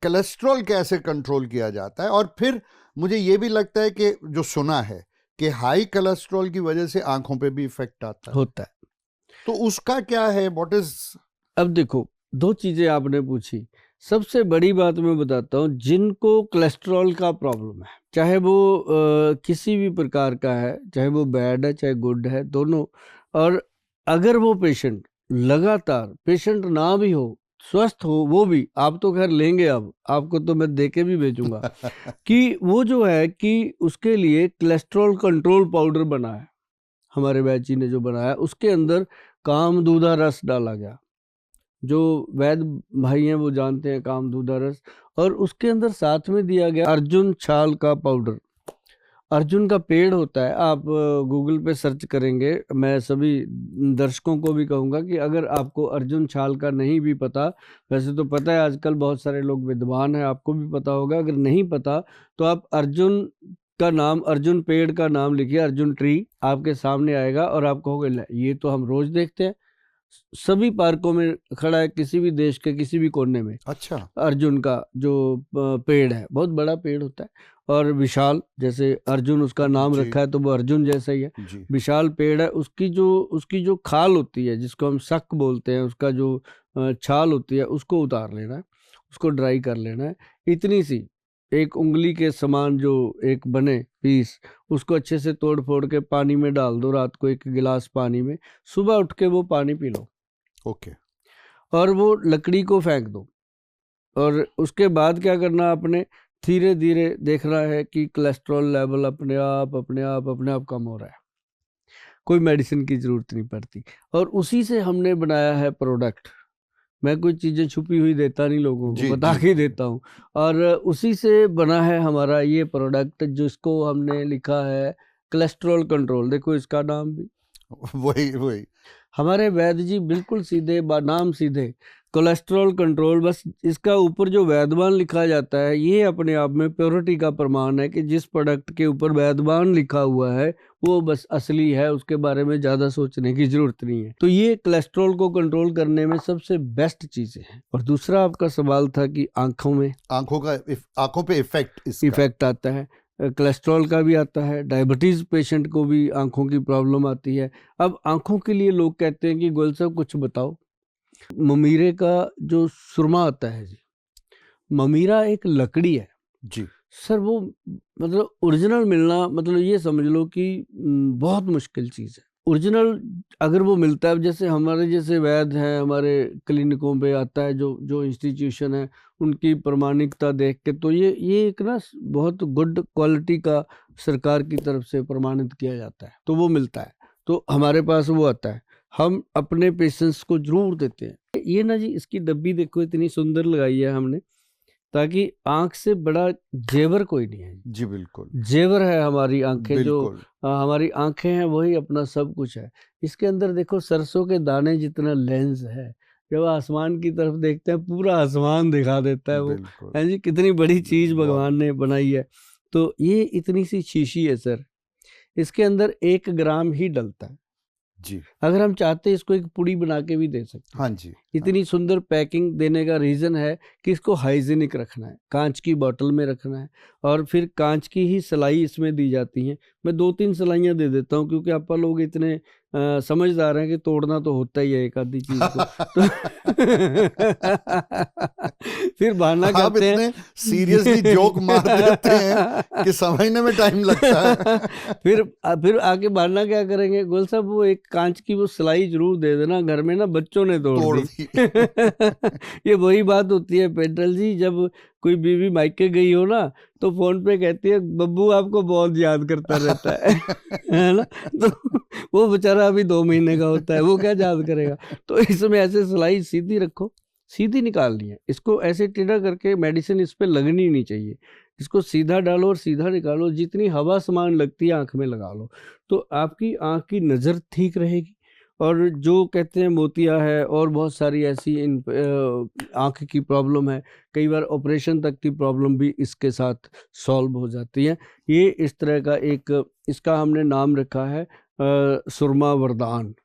Cholesterol कैसे control किया जाता है? और फिर मुझे ये भी लगता है कि जो सुना है कि हाई कोलेस्ट्रॉल की वजह से आंखों पे भी इफेक्ट आता है, होता है। तो उसका क्या है? What is? अब देखो, दो चीजें आपने पूछी। सबसे बड़ी बात मैं बताता हूँ, जिनको कोलेस्ट्रॉल का प्रॉब्लम है, चाहे वो किसी भी प्रकार का है, चाहे वो बैड है चाहे गुड है, दोनों, और अगर वो पेशेंट लगातार, पेशेंट ना भी हो, स्वस्थ हो, वो भी, आप तो खैर लेंगे, अब आपको तो मैं दे के भी भेजूंगा कि वो जो है कि उसके लिए कोलेस्ट्रॉल कंट्रोल पाउडर बना है, हमारे वैद्य जी ने जो बनाया, उसके अंदर कामदूधा रस डाला गया। जो वैद्य भाई हैं वो जानते हैं कामदूधा रस, और उसके अंदर साथ में दिया गया अर्जुन छाल का पाउडर। अर्जुन का पेड़ होता है, आप गूगल पे सर्च करेंगे। मैं सभी दर्शकों को भी कहूंगा कि अगर आपको अर्जुन छाल का नहीं भी पता, वैसे तो पता है, आजकल बहुत सारे लोग विद्वान हैं, आपको भी पता होगा, अगर नहीं पता तो आप अर्जुन का नाम, अर्जुन पेड़ का नाम लिखिए, अर्जुन ट्री आपके सामने आएगा, और आप कहोगे "ले, ये तो हम रोज देखते हैं, सभी पार्कों में खड़ा है, किसी भी देश के किसी भी कोने में अच्छा, अर्जुन का जो पेड़ है, बहुत बड़ा पेड़ होता है, और विशाल, जैसे अर्जुन उसका नाम जी रखा है तो वो अर्जुन जैसा ही है, जी, विशाल पेड़ है। उसकी जो खाल होती है, जिसको हम शक बोलते हैं, उसका जो छाल होती है, उसको उतार लेना है, उसको ड्राई कर लेना है। इतनी सी एक उंगली के समान जो एक बने पीस, उसको अच्छे से तोड़ फोड़ के पानी में डाल दो, रात को 1 गिलास पानी में, सुबह उठ के वो पानी पी लो, ओके, और वो लकड़ी को फेंक दो। और उसके बाद क्या करना आपने, धीरे धीरे देखना है कि कोलेस्ट्रॉल लेवल अपने आप कम हो रहा है, कोई मेडिसिन की जरूरत नहीं पड़ती। और उसी से हमने बनाया है प्रोडक्ट। मैं कोई चीज़ें छुपी हुई देता नहीं, लोगों को जी बता जी के ही देता हूँ। और उसी से बना है हमारा ये प्रोडक्ट, जिसको हमने लिखा है कोलेस्ट्रॉल कंट्रोल। देखो इसका नाम भी, वही वही, हमारे वैद्य जी बिल्कुल सीधे, नाम सीधे, कोलेस्ट्रॉल कंट्रोल, बस इसका ऊपर जो वैद्यवान लिखा जाता है, ये अपने आप में प्योरिटी का प्रमाण है कि जिस प्रोडक्ट के ऊपर वैद्यवान लिखा हुआ है वो बस असली है, उसके बारे में ज़्यादा सोचने की जरूरत नहीं है। तो ये कोलेस्ट्रॉल को कंट्रोल करने में सबसे बेस्ट चीज़ें हैं। और दूसरा आपका सवाल था कि आंखों पे इफेक्ट इफेक्ट आता है, कोलेस्ट्रॉल का भी आता है, डायबिटीज़ पेशेंट को भी आंखों की प्रॉब्लम आती है। अब आंखों के लिए लोग कहते हैं कि गोयल साहब कुछ बताओ। ममीरे का जो सुरमा आता है जी, ममीरा एक लकड़ी है जी, सर, वो मतलब ओरिजिनल मिलना, मतलब ये समझ लो कि बहुत मुश्किल चीज़ है। ओरिजिनल अगर वो मिलता है, जैसे हमारे जैसे वैद्य हैं, हमारे क्लिनिकों पे आता है जो इंस्टीट्यूशन है, उनकी प्रमाणिकता देख के, तो ये एक ना बहुत गुड क्वालिटी का सरकार की तरफ से प्रमाणित किया जाता है, तो वो मिलता है, तो हमारे पास वो आता है, हम अपने पेशेंट्स को जरूर देते हैं। ये ना जी, इसकी डब्बी देखो, इतनी सुंदर लगाई है हमने, ताकि आंख से बड़ा जेवर कोई नहीं है जी, बिल्कुल जेवर है हमारी आंखें, जो बिल्कुल, हमारी आंखें हैं वही अपना सब कुछ है। इसके अंदर देखो, सरसों के दाने जितना लेंस है, जब आसमान की तरफ देखते हैं पूरा आसमान दिखा देता है वो, बिल्कुल, है जी, कितनी बड़ी चीज बहुत भगवान ने बनाई है। तो ये इतनी सी शीशी है सर, इसके अंदर 1 ग्राम ही डलता है। जी, अगर हम चाहते हैं इसको एक पुड़ी बना के भी दे सकते हैं। हाँ जी, हाँ, इतनी सुंदर पैकिंग देने का रीज़न है कि इसको हाइजीनिक रखना है, कांच की बोतल में रखना है, और फिर कांच की ही सिलाई इसमें दी जाती हैं। मैं 2-3 सिलाइयाँ दे देता हूँ, क्योंकि आपा लोग इतने समझदार हैं कि तोड़ना तो होता ही है एक आधी चीज़ को, तो फिर बहाना आप करते इतने सीरियसली जोक मार देते हैं कि समझने में टाइम लगता है। फिर आके बहाना क्या करेंगे, गोल साहब वो एक कांच की वो सिलाई जरूर दे देना, घर में ना बच्चों ने तोड़ दी। ये वही बात होती है पेंटल जी, जब कोई बीवी मायके गई हो ना, तो फोन पे कहती है बब्बू आपको बहुत याद करता रहता है ना, तो वो बेचारा अभी 2 महीने का होता है, वो क्या याद करेगा। तो इसमें ऐसे सिलाई सीधी रखो, सीधी निकालनी है, इसको ऐसे टेढ़ा करके मेडिसिन इस पे लगनी नहीं चाहिए, इसको सीधा डालो और सीधा निकालो, जितनी हवा समान लगती है आंख में लगा लो, तो आपकी आंख की नज़र ठीक रहेगी। और जो कहते हैं मोतिया है और बहुत सारी ऐसी आंख की प्रॉब्लम है, कई बार ऑपरेशन तक की प्रॉब्लम भी इसके साथ सॉल्व हो जाती है। ये इस तरह का एक, इसका हमने नाम रखा है सुरमा वरदान।